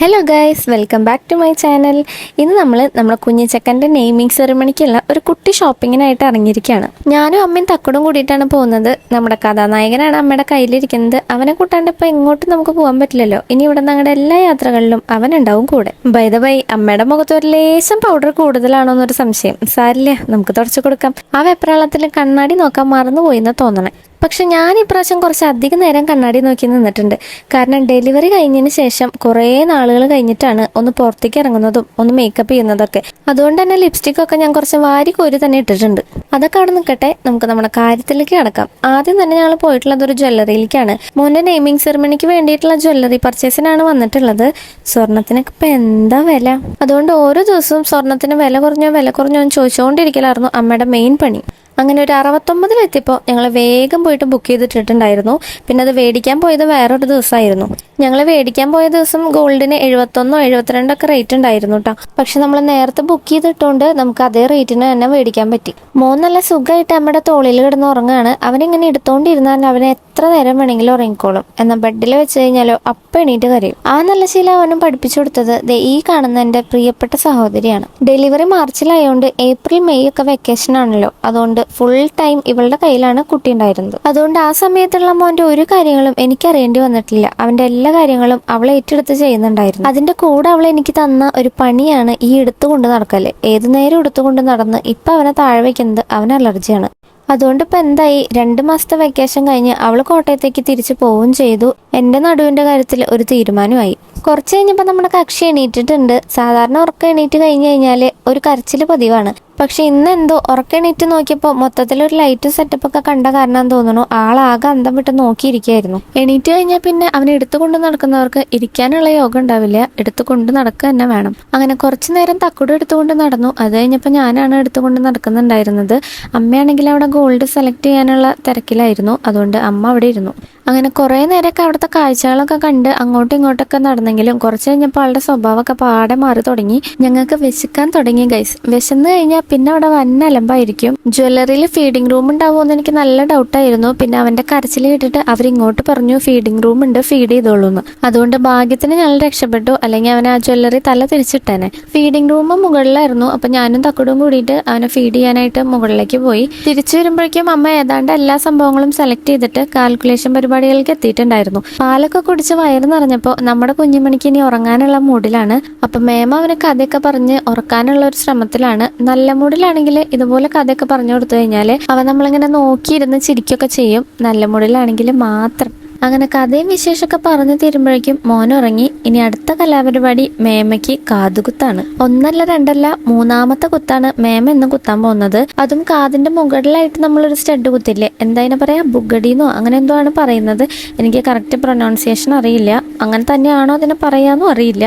Hello guys, welcome back to my channel. ഇന്ന് നമ്മുടെ കുഞ്ഞിച്ചക്കൻ്റെ naming സെറിമണിക്കുള്ള ഒരു കുട്ടി ഷോപ്പിങ്ങിനായിട്ട് ഇറങ്ങിയിരിക്കുകയാണ്. ഞാനും അമ്മയും തക്കടും കൂടിയിട്ടാണ് പോകുന്നത്. നമ്മുടെ കഥാനായകനാണ് അമ്മയുടെ കയ്യിലിരിക്കുന്നത്. അവനെ കൂട്ടാണ്ട് ഇപ്പോൾ എങ്ങോട്ടും നമുക്ക് പോകാൻ പറ്റില്ലല്ലോ. ഇനി ഇവിടെ ഞങ്ങളുടെ എല്ലാ യാത്രകളിലും അവനുണ്ടാവും കൂടെ. ബൈ ദ ബൈ, അമ്മയുടെ മുഖത്ത് ഒരു ലേശം പൗഡർ കൂടുതലാണോ എന്നൊരു സംശയം. സാരില്ല, നമുക്ക് തുടച്ചു കൊടുക്കാം. ആ വെപ്രാളത്തിൽ കണ്ണാടി നോക്കാൻ മറന്നുപോയി എന്ന് തോന്നണേ. പക്ഷെ ഞാൻ ഇപ്രാവശ്യം കുറച്ച് അധികം നേരം കണ്ണാടി നോക്കി നിന്നിട്ടുണ്ട്. കാരണം ഡെലിവറി കഴിഞ്ഞതിന് ശേഷം കുറേ നാളുകൾ കഴിഞ്ഞിട്ടാണ് ഒന്ന് പുറത്തേക്ക് ഇറങ്ങുന്നതും ഒന്ന് മേക്കപ്പ് ചെയ്യുന്നതൊക്കെ. അതുകൊണ്ട് തന്നെ ലിപ്സ്റ്റിക്കൊക്കെ ഞാൻ കുറച്ച് വാരി കോരി തന്നെ ഇട്ടിട്ടുണ്ട്. അതൊക്കെ അവിടെ നിൽക്കട്ടെ, നമുക്ക് നമ്മുടെ കാര്യത്തിലേക്ക് കിടക്കാം. ആദ്യം തന്നെ ഞങ്ങൾ പോയിട്ടുള്ളത് ഒരു ജ്വല്ലറിയിലേക്കാണ്. മോൻ്റെ നെയ്മിങ് സെറിമണിക്ക് വേണ്ടിയിട്ടുള്ള ജ്വല്ലറി പർച്ചേസിനാണ് വന്നിട്ടുള്ളത്. സ്വർണത്തിനൊക്കെ ഇപ്പം എന്താ വില. അതുകൊണ്ട് ഓരോ ദിവസവും സ്വർണത്തിന് വില കുറഞ്ഞോ എന്ന് ചോദിച്ചുകൊണ്ടിരിക്കലായിരുന്നു അമ്മയുടെ മെയിൻ പണി. അങ്ങനെ ഒരു 69-ലെത്തിയപ്പോൾ ഞങ്ങൾ വേഗം പോയിട്ട് ബുക്ക് ചെയ്തിട്ടുണ്ടായിരുന്നു. പിന്നെ അത് മേടിക്കാൻ പോയത് വേറൊരു ദിവസമായിരുന്നു. ഞങ്ങൾ മേടിക്കാൻ പോയ ദിവസം ഗോൾഡിന് 71 72 റേറ്റ് ഉണ്ടായിരുന്നു കേട്ടോ. പക്ഷെ നമ്മൾ നേരത്തെ ബുക്ക് ചെയ്തിട്ടുകൊണ്ട് നമുക്ക് അതേ റേറ്റിന് തന്നെ മേടിക്കാൻ പറ്റി. മോൻ നല്ല സുഖമായിട്ട് അമ്മയുടെ തോളിൽ കിടന്ന് ഉറങ്ങാണ്. അവനിങ്ങനെ എടുത്തോണ്ടിരുന്നാൽ അവനെ എത്ര നേരം വേണമെങ്കിലും ഉറങ്ങിക്കോളും. എന്നാൽ ബെഡിൽ വെച്ച് കഴിഞ്ഞാലോ അപ്പം എണീറ്റ് കരയും. ആ നല്ല ശീലം അവനും പഠിപ്പിച്ചു കൊടുത്തത് ഈ കാണുന്ന എൻ്റെ പ്രിയപ്പെട്ട സഹോദരിയാണ്. ഡെലിവറി മാർച്ചിലായതുകൊണ്ട് ഏപ്രിൽ മെയ് ഒക്കെ വെക്കേഷൻ ആണല്ലോ. അതുകൊണ്ട് ഫുൾ ടൈം ഇവളുടെ കയ്യിലാണ് കുട്ടി ഉണ്ടായിരുന്നത്. അതുകൊണ്ട് ആ സമയത്തുള്ള മോൻ്റെ ഒരു കാര്യങ്ങളും എനിക്ക് അറിയേണ്ടി വന്നിട്ടില്ല. അവൻ്റെ എല്ലാ കാര്യങ്ങളും അവൾ ഏറ്റെടുത്ത് ചെയ്യുന്നുണ്ടായിരുന്നു. അതിന്റെ കൂടെ അവൾ എനിക്ക് തന്ന ഒരു പണിയാണ് ഈ എടുത്തുകൊണ്ട് നടക്കല്. ഏതു നേരം എടുത്തുകൊണ്ട് നടന്ന് ഇപ്പൊ അവനെ താഴെ വയ്ക്കുന്നത് അവന് അലർജിയാണ്. അതുകൊണ്ട് ഇപ്പം എന്തായി, 2 മാസത്തെ വെക്കേഷൻ കഴിഞ്ഞ് അവൾ കോട്ടയത്തേക്ക് തിരിച്ചു പോവുകയും ചെയ്തു. എൻ്റെ നടുവിൻ്റെ കാര്യത്തിൽ ഒരു തീരുമാനമായി. കുറച്ച് കഴിഞ്ഞപ്പോൾ നമ്മുടെ കക്ഷി എണീറ്റിട്ടുണ്ട്. സാധാരണ ഉറക്കം എണീറ്റ് കഴിഞ്ഞ് കഴിഞ്ഞാൽ ഒരു കരച്ചിൽ പതിവാണ്. പക്ഷെ ഇന്ന് എന്തോ ഉറക്കെണീറ്റ് നോക്കിയപ്പോൾ മൊത്തത്തിലൊരു ലൈറ്റ് സെറ്റപ്പ് ഒക്കെ കണ്ട കാരണം തോന്നുന്നു ആളാകെ അന്തം വിട്ട് നോക്കിയിരിക്കുകയായിരുന്നു. എണീറ്റ് കഴിഞ്ഞാൽ പിന്നെ അവനെ എടുത്തുകൊണ്ട് നടക്കുന്നവർക്ക് ഇരിക്കാനുള്ള യോഗം ഉണ്ടാവില്ല. എടുത്തുകൊണ്ട് നടക്കുക തന്നെ വേണം. അങ്ങനെ കുറച്ചു നേരം തക്കുടും എടുത്തുകൊണ്ട് നടന്നു. അത് കഴിഞ്ഞപ്പോൾ ഞാനാണ് എടുത്തുകൊണ്ട് നടക്കുന്നുണ്ടായിരുന്നത്. അമ്മയാണെങ്കിൽ അവിടെ ഗോൾഡ് സെലക്ട് ചെയ്യാനുള്ള തിരക്കിലായിരുന്നു. അതുകൊണ്ട് അമ്മ അവിടെ ഇരുന്നു. അങ്ങനെ കുറേ നേരമൊക്കെ അവിടുത്തെ കാഴ്ചകളൊക്കെ കണ്ട് അങ്ങോട്ടും ഇങ്ങോട്ടൊക്കെ നടന്നെങ്കിലും കുറച്ച് കഴിഞ്ഞപ്പോൾ ആളുടെ സ്വഭാവമൊക്കെ പാടെ മാറി തുടങ്ങി. ഞങ്ങൾക്ക് വിശക്കാൻ തുടങ്ങി ഗൈസ്. വിശന്ന് കഴിഞ്ഞാൽ പിന്നെ അവിടെ വൻ അലമ്പായിരിക്കും. ജ്വല്ലറിയിൽ ഫീഡിംഗ് റൂം ഉണ്ടാവുമെന്ന് എനിക്ക് നല്ല ഡൗട്ടായിരുന്നു. പിന്നെ അവന്റെ കരച്ചിൽ കേട്ടിട്ട് അവരിങ്ങോട്ട് പറഞ്ഞു ഫീഡിംഗ് റൂം ഉണ്ട്, ഫീഡ് ചെയ്തോളൂന്ന്. അതുകൊണ്ട് ഭാഗ്യത്തിന് ഞങ്ങൾ രക്ഷപ്പെട്ടു. അല്ലെങ്കിൽ അവൻ ആ ജ്വല്ലറി തല തിരിച്ചിട്ടേനെ. Feeding room മുകളിലായിരുന്നു. അപ്പൊ ഞാനും തക്കുടും കൂടിയിട്ട് അവനെ ഫീഡ് ചെയ്യാനായിട്ട് മുകളിലേക്ക് പോയി. തിരിച്ചു വരുമ്പോഴേക്കും അമ്മ ഏതാണ്ട് എല്ലാ സംഭവങ്ങളും സെലക്ട് ചെയ്തിട്ട് കാൽക്കുലേഷൻ പരിപാടികൾക്ക് എത്തിയിട്ടുണ്ടായിരുന്നു. പാലൊക്കെ കുടിച്ച് വയറ് നിറഞ്ഞപ്പോൾ നമ്മുടെ കുഞ്ഞുമണിക്ക് ഇനി ഉറങ്ങാനുള്ള മൂഡിലാണ്. അപ്പൊ മേമ അവനെ കഥയൊക്കെ പറഞ്ഞ് ഉറക്കാനുള്ള ഒരു ശ്രമത്തിലാണ്. നല്ല മൂഡിലാണെങ്കിൽ ഇതുപോലെ കഥയൊക്കെ പറഞ്ഞു കൊടുത്തു കഴിഞ്ഞാൽ അവൻ നമ്മളിങ്ങനെ നോക്കിയിരുന്ന് ചിരിക്കൊക്കെ ചെയ്യും. നല്ല മൂഡിലാണെങ്കിൽ മാത്രം. അങ്ങനെ കഥയും വിശേഷമൊക്കെ പറഞ്ഞു തീരുമ്പോഴേക്കും മോനുറങ്ങി. ഇനി അടുത്ത കലാപരിപാടി മേമയ്ക്ക് കാതുകുത്താണ്. 1 2 3-ാമത്തെ കുത്താണ് മേമ ഇന്ന് കുത്താൻ പോകുന്നത്. അതും കാതിന്റെ മുകളിലായിട്ട് നമ്മളൊരു സ്റ്റഡ് കുത്തില്ലേ, എന്താ പറയാ, ബുഗഡിന്നോ അങ്ങനെ എന്തോ ആണ് പറയുന്നത്. എനിക്ക് കറക്റ്റ് പ്രൊനൗൺസിയേഷൻ അറിയില്ല. അങ്ങനെ തന്നെയാണോ അതിനെ പറയാന്നും അറിയില്ല.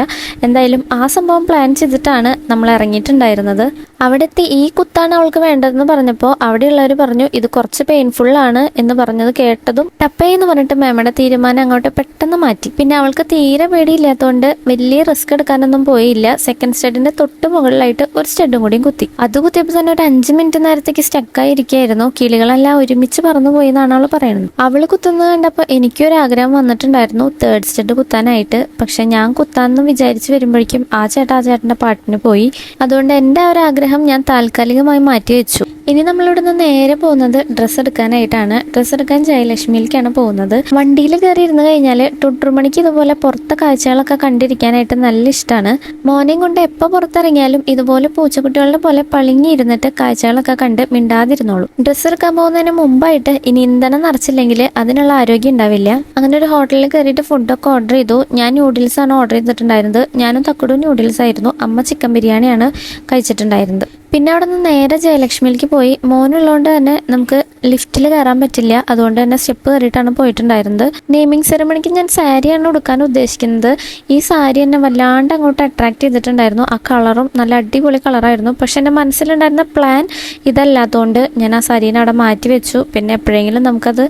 എന്തായാലും ആ സംഭവം പ്ലാൻ ചെയ്തിട്ടാണ് നമ്മൾ ഇറങ്ങിയിട്ടുണ്ടായിരുന്നത്. അവിടെ എത്തി ഈ കുത്താണ് അവൾക്ക് വേണ്ടതെന്ന് പറഞ്ഞപ്പോൾ അവിടെയുള്ളവർ പറഞ്ഞു ഇത് കുറച്ച് പെയിൻഫുൾ ആണ് എന്ന് പറഞ്ഞത് കേട്ടതും ടപ്പേ എന്ന് പറഞ്ഞിട്ട് മേമയുടെ തീരുമാനം അങ്ങോട്ട് പെട്ടെന്ന് മാറ്റി. പിന്നെ അവൾക്ക് തീരെ പേടിയില്ലാത്തതുകൊണ്ട് വലിയ റിസ്ക് എടുക്കാനൊന്നും പോയില്ല. സെക്കൻഡ് സ്റ്റഡിന്റെ തൊട്ട് മുകളിലായിട്ട് ഒരു സ്റ്റഡും കൂടിയും കുത്തി. അത് കുത്തിയപ്പോൾ തന്നെ ഒരു 5 മിനിറ്റ് നേരത്തേക്ക് സ്റ്റക്കായി ഇരിക്കുകയായിരുന്നു. കിളികളെല്ലാം ഒരുമിച്ച് പറന്നു പോയി എന്നാണ് അവൾ പറയുന്നത്. അവള് കുത്തുന്നത് കണ്ടപ്പോൾ എനിക്കൊരാഗ്രഹം വന്നിട്ടുണ്ടായിരുന്നു 3rd സ്റ്റഡ് കുത്താനായിട്ട്. പക്ഷെ ഞാൻ കുത്താന്ന് വിചാരിച്ചു വരുമ്പോഴേക്കും ആ ചേട്ടന്റെ പാട്ടിന് പോയി. അതുകൊണ്ട് എൻ്റെ ആ ഒരു ആഗ്രഹം ഞാൻ താൽക്കാലികമായി മാറ്റിവെച്ചു. ഇനി നമ്മളിവിടുന്ന് നേരെ പോകുന്നത് ഡ്രസ്സ് എടുക്കാനായിട്ടാണ്. ഡ്രസ്സ് എടുക്കാൻ ജയലക്ഷ്മിയിലേക്കാണ് പോകുന്നത്. വണ്ടിയിൽ കയറി ഇരുന്ന് കഴിഞ്ഞാൽ ടുട്ടുമണിക്ക് ഇതുപോലെ പുറത്തെ കാഴ്ചകളൊക്കെ കണ്ടിരിക്കാനായിട്ട് നല്ല ഇഷ്ടമാണ്. മോനെയും കൊണ്ട് എപ്പോൾ പുറത്തിറങ്ങിയാലും ഇതുപോലെ പൂച്ചക്കുട്ടികളുടെ പോലെ പളിങ്ങിയിരുന്നിട്ട് കാഴ്ചകളൊക്കെ കണ്ട് മിണ്ടാതിരുന്നോളൂ. ഡ്രസ്സ് എടുക്കാൻ പോകുന്നതിന് മുമ്പായിട്ട് ഇനി ഇന്ധനം നിറച്ചില്ലെങ്കിൽ അതിനുള്ള ആരോഗ്യം ഉണ്ടാവില്ല. അങ്ങനെ ഒരു ഹോട്ടലിൽ കയറിയിട്ട് ഫുഡൊക്കെ ഓർഡർ ചെയ്തു. ഞാൻ നൂഡിൽസ് ആണ് ഓർഡർ ചെയ്തിട്ടുണ്ടായിരുന്നത്. ഞാനും തക്കുടും നൂഡിൽസ് ആയിരുന്നു. അമ്മ ചിക്കൻ ബിരിയാണിയാണ് കഴിച്ചിട്ടുണ്ടായിരുന്നത്. പിന്നെ അവിടെ നിന്ന് നേരെ ജയലക്ഷ്മിയിലേക്ക് പോയി. മോനുള്ളതുകൊണ്ട് തന്നെ നമുക്ക് ലിഫ്റ്റിൽ കയറാൻ പറ്റില്ല. അതുകൊണ്ട് തന്നെ സ്റ്റെപ്പ് കയറിയിട്ടാണ് പോയിട്ടുണ്ടായിരുന്നത്. നെയ്മിങ് സെറിമണിക്ക് ഞാൻ സാരിയാണ് ഉടുക്കാൻ ഉദ്ദേശിക്കുന്നത്. ഈ സാരി എന്നെ വല്ലാണ്ട് അങ്ങോട്ട് അട്രാക്ട് ചെയ്തിട്ടുണ്ടായിരുന്നു. ആ കളറും നല്ല അടിപൊളി കളറായിരുന്നു. പക്ഷെ എൻ്റെ മനസ്സിലുണ്ടായിരുന്ന പ്ലാൻ ഇതല്ലാത്തതുകൊണ്ട് ഞാൻ ആ സാരീനെ അവിടെ മാറ്റി വെച്ചു. പിന്നെ എപ്പോഴെങ്കിലും നമുക്കത്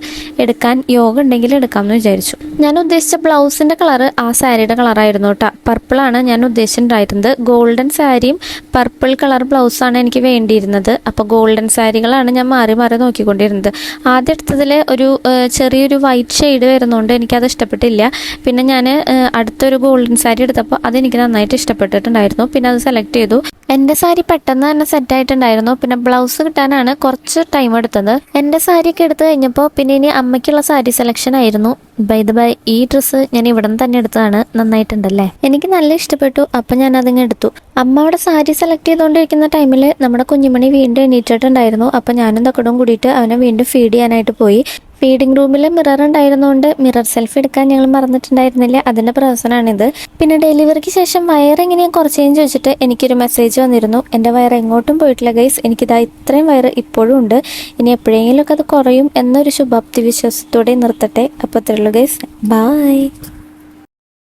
എടുക്കാൻ യോഗ ഉണ്ടെങ്കിൽ എടുക്കാമെന്ന് വിചാരിച്ചു. ഞാൻ ഉദ്ദേശിച്ച ബ്ലൗസിൻ്റെ കളറ് ആ സാരിയുടെ കളറായിരുന്നു കേട്ടോ. പർപ്പിളാണ് ഞാൻ ഉദ്ദേശിച്ചിട്ടുണ്ടായിരുന്നത്. ഗോൾഡൻ സാരിയും പർപ്പിൾ കളർ ബ്ലൗസാണ് സാരികളാണ് എനിക്ക് വേണ്ടിയിരുന്നത്. അപ്പോൾ ഗോൾഡൻ സാരികളാണ് ഞാൻ മാറി മാറി നോക്കിക്കൊണ്ടിരുന്നത്. ആദ്യം എടുത്തതിൽ ഒരു ചെറിയൊരു വൈറ്റ് ഷെയ്ഡ് വരുന്നതുകൊണ്ട് എനിക്കത് ഇഷ്ടപ്പെട്ടില്ല. പിന്നെ ഞാൻ അടുത്തൊരു ഗോൾഡൻ സാരി എടുത്തപ്പോൾ അതെനിക്ക് നന്നായിട്ട് ഇഷ്ടപ്പെട്ടിട്ടുണ്ടായിരുന്നു. പിന്നെ അത് സെലക്ട് ചെയ്തു. എൻ്റെ സാരി പെട്ടെന്ന് തന്നെ സെറ്റായിട്ടുണ്ടായിരുന്നു. പിന്നെ ബ്ലൗസ് കിട്ടാനാണ് കുറച്ച് ടൈം എടുത്തത്. എൻ്റെ സാരിയൊക്കെ എടുത്ത് കഴിഞ്ഞപ്പോൾ പിന്നെ ഇനി അമ്മയ്ക്കുള്ള സാരി സെലക്ഷൻ ആയിരുന്നു. ബൈ ഈ ഡ്രസ്സ് ഞാൻ ഇവിടെ നിന്ന് തന്നെ എടുത്തതാണ്. നന്നായിട്ടുണ്ടല്ലേ, എനിക്ക് നല്ല ഇഷ്ടപ്പെട്ടു. അപ്പം ഞാൻ അതിങ്ങ് എടുത്തു. അമ്മ അവിടെ സാരി സെലക്ട് ചെയ്തുകൊണ്ടിരിക്കുന്ന ടൈമിൽ നമ്മുടെ കുഞ്ഞുമണി വീണ്ടും എണീറ്റിട്ടുണ്ടായിരുന്നു. അപ്പം ഞാനും തക്കടും കൂടിയിട്ട് അവനെ വീണ്ടും ഫീഡ് ചെയ്യാനായിട്ട് പോയി. ഫീഡിംഗ് റൂമിൽ മിറർ ഉണ്ടായിരുന്നുകൊണ്ട് മിറർ സെൽഫി എടുക്കാൻ ഞങ്ങൾ മറന്നിട്ടുണ്ടായിരുന്നില്ല. അതിൻ്റെ പ്രവർത്തനമാണിത്. പിന്നെ ഡെലിവറിക്ക് ശേഷം വയറെങ്ങനെയാണ് കുറച്ചേന്ന് ചോദിച്ചിട്ട് എനിക്കൊരു മെസ്സേജ് വന്നിരുന്നു. എൻ്റെ വയറ് എങ്ങോട്ടും പോയിട്ടില്ല ഗൈസ്. എനിക്കിതാ ഇത്രയും വയറ് ഇപ്പോഴും ഉണ്ട്. ഇനി എപ്പോഴെങ്കിലുമൊക്കെ അത് കുറയും എന്നൊരു ശുഭാപ്തി വിശ്വാസത്തോടെ നിർത്തട്ടെ. അപ്പോൾ ഇത്രയുള്ളൂ ഗൈസ്. ബായ്.